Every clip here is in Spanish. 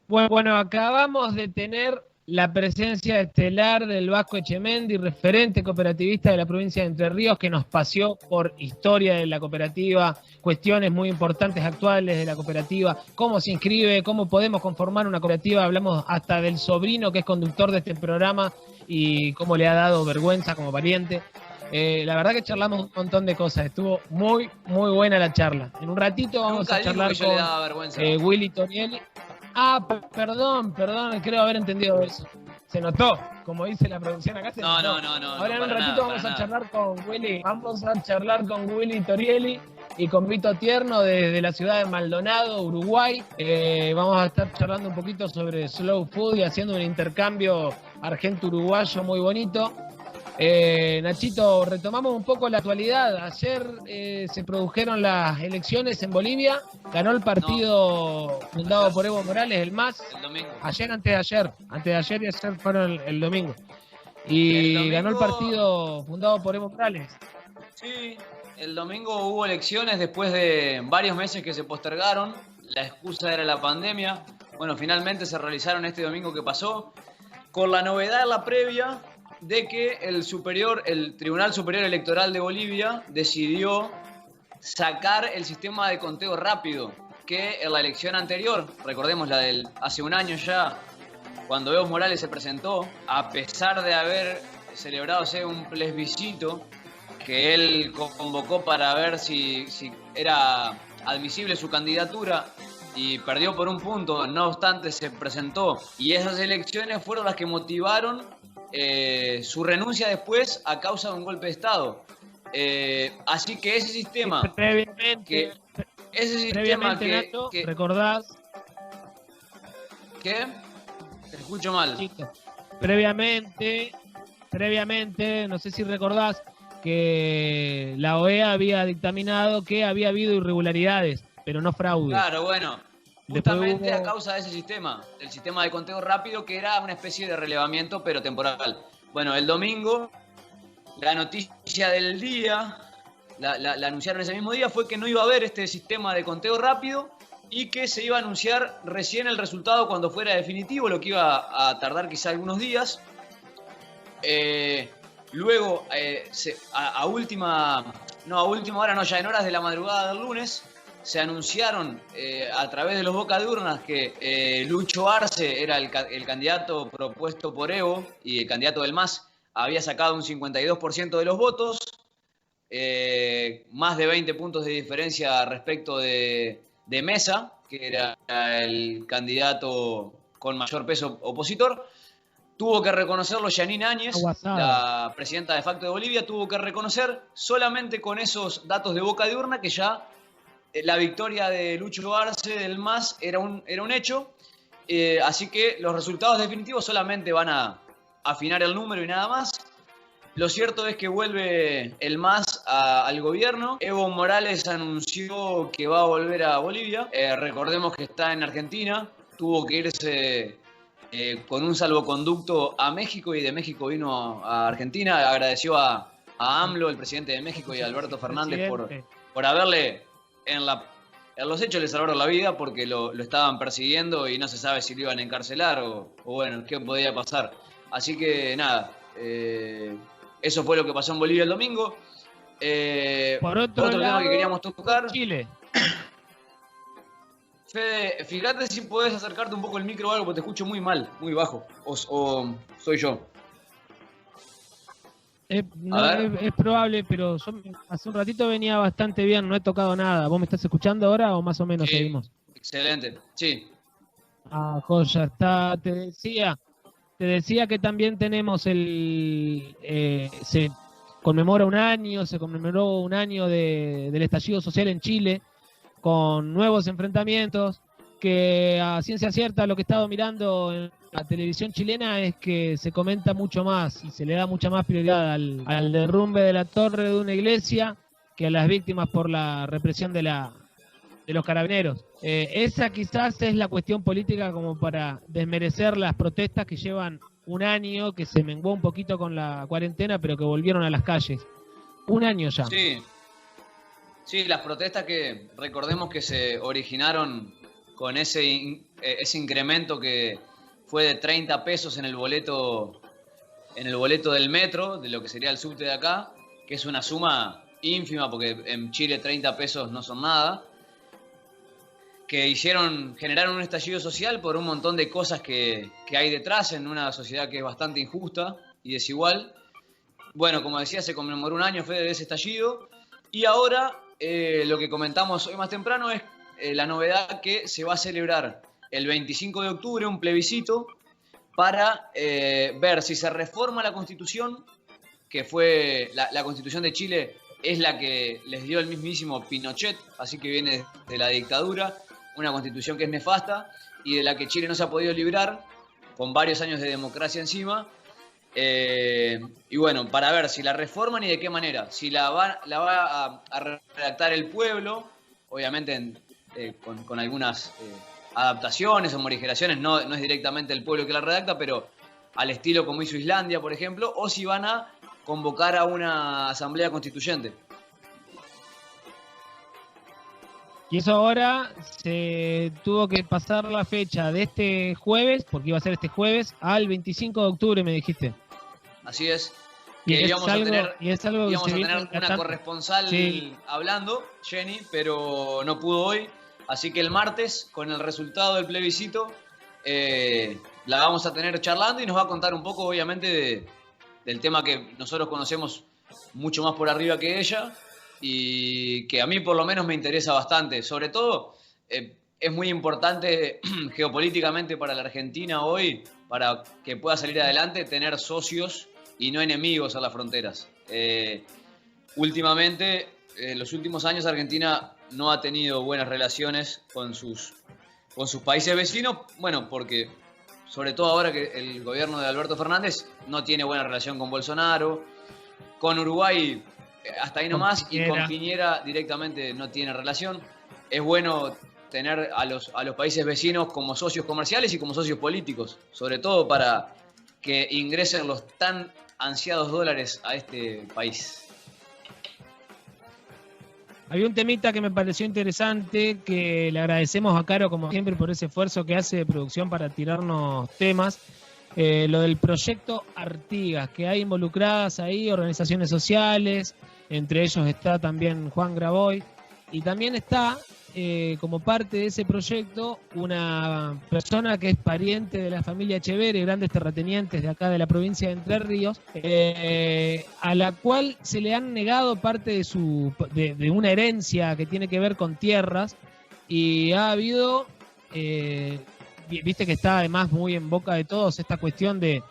Bueno, acabamos de tener la presencia estelar del Vasco Echemendi, referente cooperativista de la provincia de Entre Ríos, que nos paseó por historia de la cooperativa, cuestiones muy importantes actuales de la cooperativa, cómo se inscribe, cómo podemos conformar una cooperativa. Hablamos hasta del sobrino que es conductor de este programa y cómo le ha dado vergüenza como pariente. La verdad que charlamos un montón de cosas, estuvo muy buena la charla. En un ratito vamos Nunca a dijo que charlar yo le con daba vergüenza. Willy Torielli. Ah, perdón, creo haber entendido eso. Se notó, como dice la producción acá, se notó. Ahora en un ratito vamos a charlar con Willy, Torielli y con Vito Tierno desde la ciudad de Maldonado, Uruguay. Vamos a estar charlando un poquito sobre slow food y haciendo un intercambio argento-uruguayo muy bonito. Nachito, retomamos un poco la actualidad. Ayer se produjeron las elecciones en Bolivia. Ganó el partido fundado por Evo Morales, el MAS. El domingo. Ayer, antes de ayer y ayer fueron el domingo. Y el domingo ganó el partido fundado por Evo Morales. Sí, el domingo hubo elecciones después de varios meses que se postergaron. La excusa era la pandemia. Bueno, finalmente se realizaron este domingo que pasó, con la novedad en la previa de que el Tribunal Superior Electoral de Bolivia decidió sacar el sistema de conteo rápido, que en la elección anterior, recordemos la del hace un año ya, cuando Evo Morales se presentó, a pesar de haber celebrado un plebiscito que él convocó para ver si era admisible su candidatura, y perdió por un punto, no obstante se presentó, y esas elecciones fueron las que motivaron su renuncia después a causa de un golpe de Estado. Así que ese sistema... Previamente, Nacho, ¿recordás? ¿Qué? Te escucho mal. Chico. Previamente, no sé si recordás que la OEA había dictaminado que había habido irregularidades, pero no fraude. Claro, bueno, justamente a causa de ese sistema, el sistema de conteo rápido, que era una especie de relevamiento pero temporal. Bueno, el domingo, la noticia del día, la anunciaron ese mismo día, fue que no iba a haber este sistema de conteo rápido y que se iba a anunciar recién el resultado cuando fuera definitivo, lo que iba a tardar quizá algunos días. Luego, a última hora, no, ya en horas de la madrugada del lunes, se anunciaron a través de los boca de urnas que Lucho Arce era el candidato propuesto por Evo y el candidato del MAS había sacado un 52% de los votos, más de 20 puntos de diferencia respecto de Mesa, que era el candidato con mayor peso opositor. Tuvo que reconocerlo Yanine Áñez, la presidenta de facto de Bolivia, tuvo que reconocer solamente con esos datos de boca de urna que ya la victoria de Lucho Arce del MAS era un hecho. Así que los resultados definitivos solamente van a afinar el número y nada más. Lo cierto es que vuelve el MAS al gobierno. Evo Morales anunció que va a volver a Bolivia. Recordemos que está en Argentina. Tuvo que irse con un salvoconducto a México y de México vino a Argentina. Agradeció a AMLO, el presidente de México, y a Alberto Fernández por haberle, en los hechos, le salvaron la vida, porque lo estaban persiguiendo y no se sabe si lo iban a encarcelar o bueno, qué podía pasar. Así que nada, eso fue lo que pasó en Bolivia el domingo. Por otro lado, tema que queríamos tocar. Chile. Fede, fíjate si podés acercarte un poco el micro o algo, porque te escucho muy mal, muy bajo. O soy yo. Es probable, pero yo hace un ratito venía bastante bien, no he tocado nada. ¿Vos me estás escuchando ahora o más o menos seguimos? Excelente, sí. Ah, joya, está. Te decía que también tenemos se conmemoró un año del estallido social en Chile, con nuevos enfrentamientos, que a ciencia cierta lo que he estado mirando en la televisión chilena es que se comenta mucho más y se le da mucha más prioridad al derrumbe de la torre de una iglesia que a las víctimas por la represión de los carabineros. Esa quizás es la cuestión política como para desmerecer las protestas que llevan un año, que se menguó un poquito con la cuarentena, pero que volvieron a las calles. Un año ya. Sí, las protestas que recordemos que se originaron con ese ese incremento que fue de 30 pesos en el boleto del metro, de lo que sería el subte de acá, que es una suma ínfima, porque en Chile 30 pesos no son nada, que generaron un estallido social por un montón de cosas que hay detrás en una sociedad que es bastante injusta y desigual. Bueno, como decía, se conmemoró un año, Fede, de ese estallido, y ahora lo que comentamos hoy más temprano es la novedad que se va a celebrar el 25 de octubre un plebiscito para ver si se reforma la Constitución, que fue la Constitución de Chile es la que les dio el mismísimo Pinochet, así que viene de la dictadura, una Constitución que es nefasta y de la que Chile no se ha podido librar, con varios años de democracia encima. Y bueno, para ver si la reforman y de qué manera. Si la va a redactar el pueblo, obviamente con algunas adaptaciones o morigeraciones, no es directamente el pueblo que la redacta, pero al estilo como hizo Islandia, por ejemplo, o si van a convocar a una asamblea constituyente. Y eso ahora se tuvo que pasar la fecha de este jueves, porque iba a ser este jueves, al 25 de octubre, me dijiste. Así es. Y que íbamos a tener una corresponsal hablando, Jenny, pero no pudo hoy. Así que el martes, con el resultado del plebiscito, la vamos a tener charlando y nos va a contar un poco, obviamente, del tema que nosotros conocemos mucho más por arriba que ella y que a mí por lo menos me interesa bastante. Sobre todo, es muy importante geopolíticamente para la Argentina hoy, para que pueda salir adelante, tener socios y no enemigos a las fronteras. Últimamente, en los últimos años, Argentina no ha tenido buenas relaciones con sus países vecinos, bueno, porque sobre todo ahora que el gobierno de Alberto Fernández no tiene buena relación con Bolsonaro, con Uruguay hasta ahí nomás, y con Piñera directamente no tiene relación. Es bueno tener a los países vecinos como socios comerciales y como socios políticos, sobre todo para que ingresen los tan ansiados dólares a este país. Había un temita que me pareció interesante, que le agradecemos a Caro, como siempre, por ese esfuerzo que hace de producción para tirarnos temas. Lo del proyecto Artigas, que hay involucradas ahí organizaciones sociales, entre ellos está también Juan Graboy, y también está como parte de ese proyecto una persona que es pariente de la familia Echeverre, grandes terratenientes de acá de la provincia de Entre Ríos, a la cual se le han negado parte de una herencia que tiene que ver con tierras, y ha habido, viste que está además muy en boca de todos esta cuestión de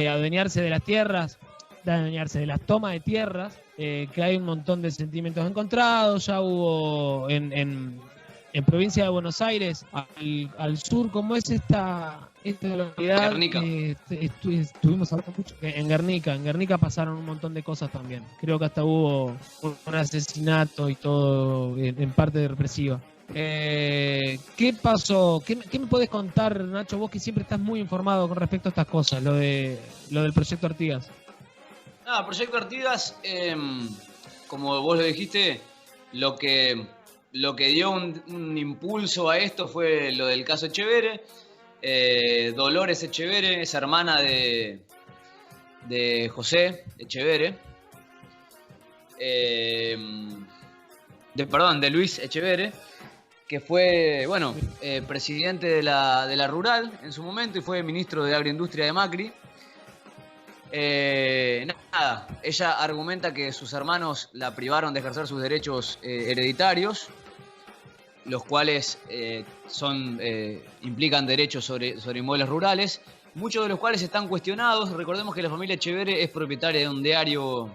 adueñarse de las tierras, de adueñarse de las tomas de tierras, que hay un montón de sentimientos encontrados. Ya hubo en provincia de Buenos Aires, al sur, ¿cómo es esta localidad? Guernica. Estuvimos hablando mucho que en Guernica pasaron un montón de cosas también. Creo que hasta hubo un asesinato y todo en parte represiva. ¿Qué pasó? ¿Qué me podés contar, Nacho, vos que siempre estás muy informado con respecto a estas cosas, lo del proyecto Artigas? El proyecto Artigas, como vos lo dijiste, lo que dio un impulso a esto fue lo del caso Echeverre. Dolores Echeverre es hermana de José Echeverre, de Luis Echeverre, que fue, presidente de la Rural en su momento y fue ministro de Agroindustria de Macri. Ella argumenta que sus hermanos la privaron de ejercer sus derechos hereditarios, los cuales implican derechos sobre inmuebles rurales, muchos de los cuales están cuestionados. Recordemos que la familia Echeverre es propietaria de un diario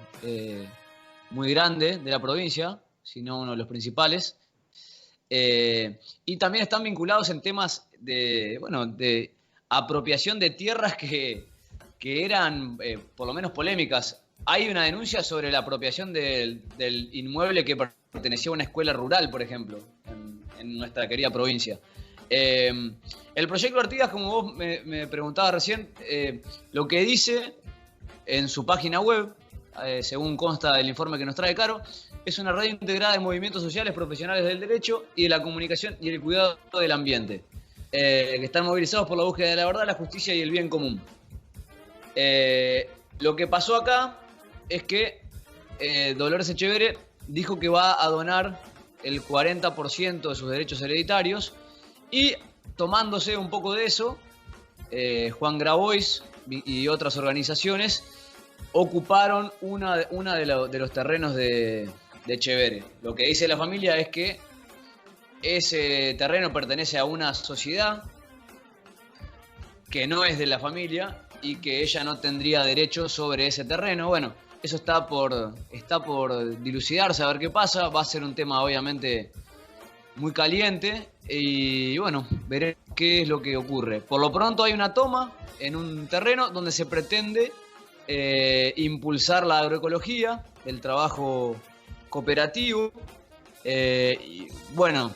muy grande de la provincia, si no uno de los principales, y también están vinculados en temas de apropiación de tierras que eran por lo menos polémicas. Hay una denuncia sobre la apropiación del inmueble que pertenecía a una escuela rural, por ejemplo, en nuestra querida provincia. El proyecto Artigas, como vos me preguntabas recién, lo que dice en su página web, según consta del informe que nos trae Caro, es una red integrada de movimientos sociales, profesionales del derecho y de la comunicación y el cuidado del ambiente. que están movilizados por la búsqueda de la verdad, la justicia y el bien común. Lo que pasó acá es que Dolores Echeverre dijo que va a donar el 40% de sus derechos hereditarios y tomándose un poco de eso, Juan Grabois y otras organizaciones ocuparon una de los terrenos de Echeverre. Lo que dice la familia es que ese terreno pertenece a una sociedad que no es de la familia y que ella no tendría derecho sobre ese terreno. Bueno, eso está por dilucidarse, a ver qué pasa. Va a ser un tema obviamente muy caliente y bueno, veré qué es lo que ocurre. Por lo pronto hay una toma en un terreno donde se pretende impulsar la agroecología, el trabajo cooperativo. Y bueno,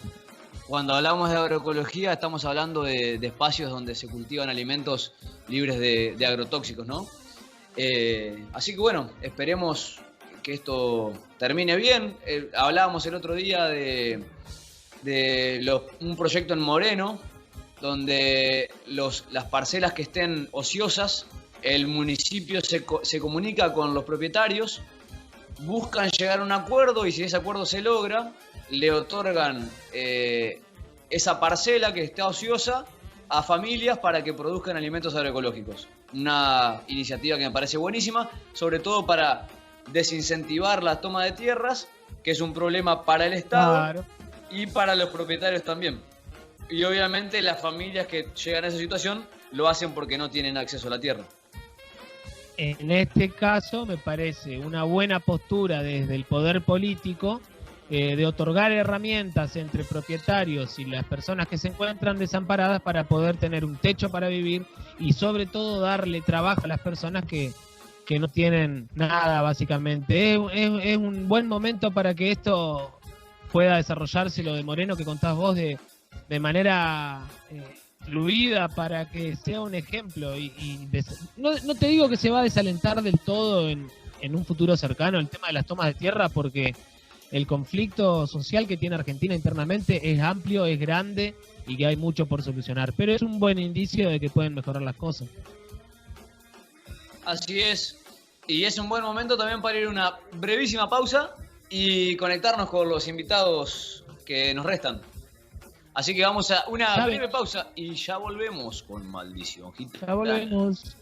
cuando hablamos de agroecología estamos hablando de espacios donde se cultivan alimentos libres de agrotóxicos, ¿no? Así que bueno, esperemos que esto termine bien. Hablábamos el otro día de un proyecto en Moreno, donde las parcelas que estén ociosas, el municipio se comunica con los propietarios, buscan llegar a un acuerdo y si ese acuerdo se logra, le otorgan esa parcela que está ociosa a familias para que produzcan alimentos agroecológicos. Una iniciativa que me parece buenísima, sobre todo para desincentivar la toma de tierras, que es un problema para el Estado, claro, y para los propietarios también. Y obviamente las familias que llegan a esa situación lo hacen porque no tienen acceso a la tierra. En este caso me parece una buena postura desde el poder político de otorgar herramientas entre propietarios y las personas que se encuentran desamparadas para poder tener un techo para vivir y sobre todo darle trabajo a las personas que no tienen nada básicamente. Es un buen momento para que esto pueda desarrollarse, lo de Moreno que contás vos, de manera fluida, para que sea un ejemplo no te digo que se va a desalentar del todo en un futuro cercano el tema de las tomas de tierra, porque el conflicto social que tiene Argentina internamente es amplio, es grande y que hay mucho por solucionar, pero es un buen indicio de que pueden mejorar las cosas. Así es, y es un buen momento también para ir a una brevísima pausa y conectarnos con los invitados que nos restan. Así que vamos a una breve pausa y ya volvemos con Maldición Gitana. Ya volvemos.